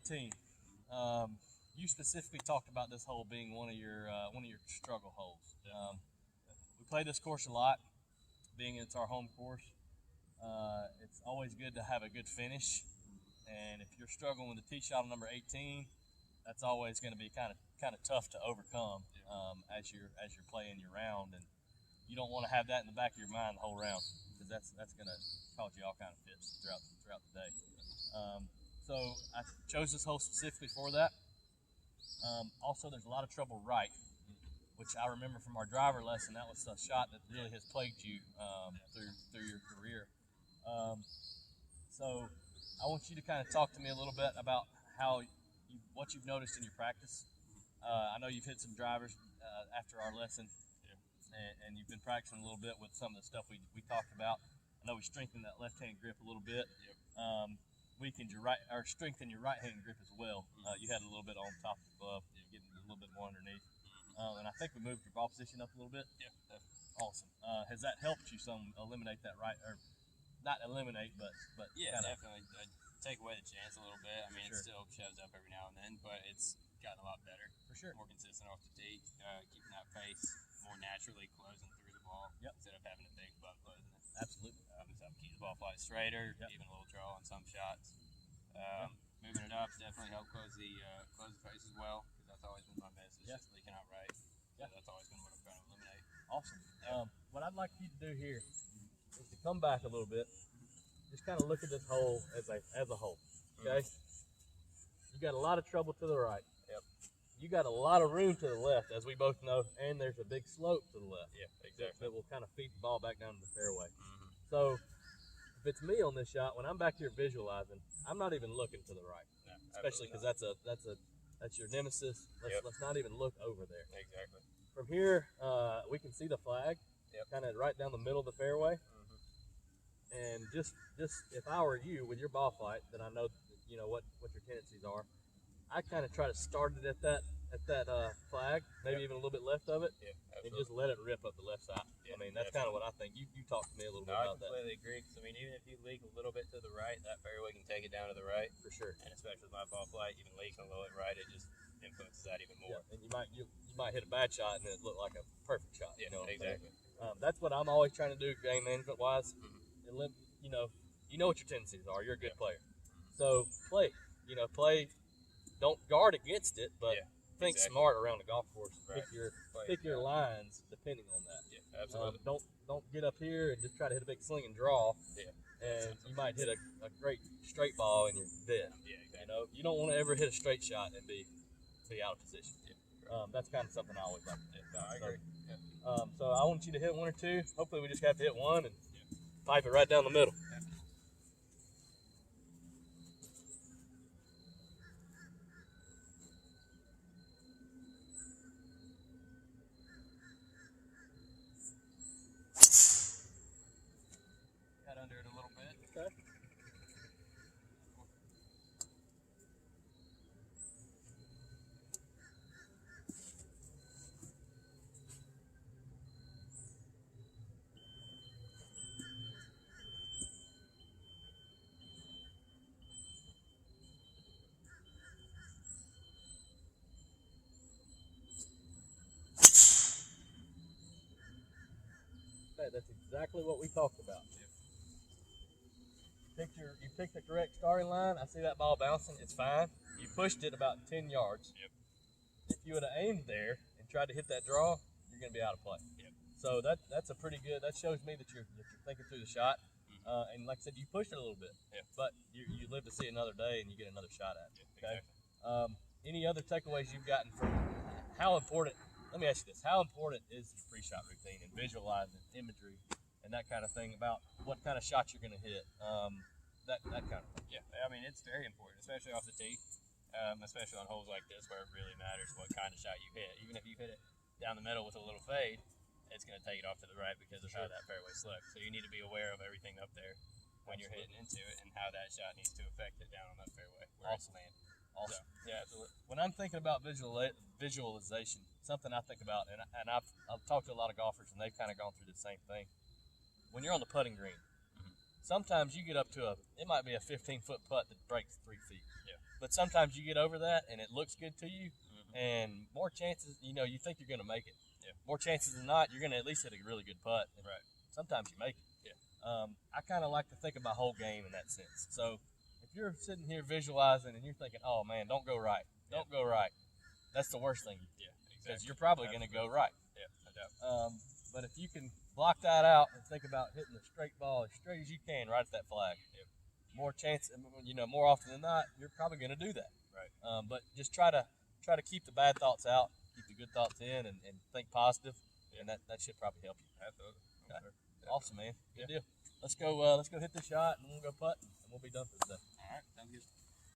18. You specifically talked about this hole being one of your struggle holes. We play this course a lot, being it's our home course. It's always good to have a good finish, and if you're struggling with a tee shot on number 18, that's always going to be kind of tough to overcome as you're playing your round, and you don't want to have that in the back of your mind the whole round, because that's going to cause you all kind of fits throughout the day. So I chose this hole specifically for that. Also, there's a lot of trouble right, which I remember from our driver lesson. That was a shot that really has plagued you through your career. So I want you to kind of talk to me a little bit about what you've noticed in your practice. I know you've hit some drivers after our lesson, and you've been practicing a little bit with some of the stuff we talked about. I know we strengthened that left-hand grip a little bit. Weakened your strengthened your right-hand grip as well. You had a little bit on top of the glove, getting a little bit more underneath. And I think we moved your ball position up a little bit. Yeah, definitely. Awesome. Has that helped you some eliminate that right, or not eliminate, but yeah, definitely. Take away the chance a little bit. I mean, It still shows up every now and then, but it's gotten a lot better. For sure. More consistent off the tee, keeping that pace more naturally, closing through the ball instead of having a big butt closing it. Absolutely. So keep the ball flight straighter, even a little draw on some shots. Moving it up definitely helped close the face as well, because that's always been my miss. It's just leaking out right. So that's always been what I'm trying to eliminate. Awesome. What I'd like you to do here is to come back a little bit. Just kind of look at this hole as a whole. Okay. You got a lot of trouble to the right. You got a lot of room to the left, as we both know, and there's a big slope to the left. Yeah, exactly. That will kind of feed the ball back down to the fairway. So if it's me on this shot, when I'm back here visualizing, I'm not even looking to the right, especially because that's your nemesis. Let's not even look over there. Exactly. From here, we can see the flag, kind of right down the middle of the fairway. And just if I were you with your ball flight, then I know what your tendencies are. I kind of try to start it at that flag, maybe even a little bit left of it, and just let it rip up the left side. I mean, that's kind of what I think. You talked to me a little bit about that. I completely agree. Because, I mean, even if you leak a little bit to the right, that fairway can take it down to the right. For sure. And especially with my ball flight, even leaking a little bit right, it just influences that even more. Yeah, and you might hit a bad shot and it look like a perfect shot. Yeah, exactly. That's what I'm always trying to do, game management wise. You know what your tendencies are. You're a good player, so play. Don't guard against it, but think smart around the golf course. Right. Pick your lines depending on that. Yeah, absolutely. Don't get up here and just try to hit a big swing and draw. Yeah. And you might hit a great straight ball and you're dead. Yeah, exactly. You don't want to ever hit a straight shot and be out of position. Yeah. That's kind of something I always like to do. No, I agree. So I want you to hit one or two. Hopefully we just have to hit one and pipe it right down the middle. Got under it a little bit. Okay. That's exactly what we talked about. You picked the correct starting line. I see that ball bouncing. It's fine. You pushed it about 10 yards. If you would have aimed there and tried to hit that draw, you're going to be out of play. So that's a pretty good. That shows me that you're thinking through the shot. And like I said, you pushed it a little bit. But you live to see another day, and you get another shot at it. Okay. Exactly. Any other takeaways you've gotten from how important? Let me ask you this: how important is the pre-shot routine and visualizing imagery and that kind of thing about what kind of shot you're going to hit? That kind of thing. Yeah, I mean, it's very important, especially off the tee, especially on holes like this where it really matters what kind of shot you hit. Even if you hit it down the middle with a little fade, it's going to take it off to the right because of how that fairway slopes. So you need to be aware of everything up there when you're hitting into it and how that shot needs to affect it down on that fairway where it's land. Awesome. So, yeah, absolutely. When I'm thinking about visualization, something I think about, and I've talked to a lot of golfers, and they've kind of gone through the same thing. When you're on the putting green, sometimes you get up to it might be a 15-foot putt that breaks 3 feet. Yeah. but sometimes you get over that and it looks good to you, Mm-hmm. and more chances, you think you're going to make it. Yeah. More chances than not, you're going to at least hit a really good putt. And Right. sometimes you make it. Yeah. I kind of like to think of my whole game in that sense. So if you're sitting here visualizing and you're thinking, oh man, don't go right, don't go right, that's the worst thing, Yeah, because exactly. you're probably going to go right. Yeah, no doubt. But if you can block that out and think about hitting a straight ball as straight as you can right at that flag, Yep. more chance, more often than not, you're probably going to do that. Right. But just try to keep the bad thoughts out, keep the good thoughts in, and think positive, and that should probably help you. Absolutely. Okay. Sure. Awesome, man. Yeah. Good deal. Let's go hit this shot, and we'll go putt, and we'll be done for the day. All right. Sounds good.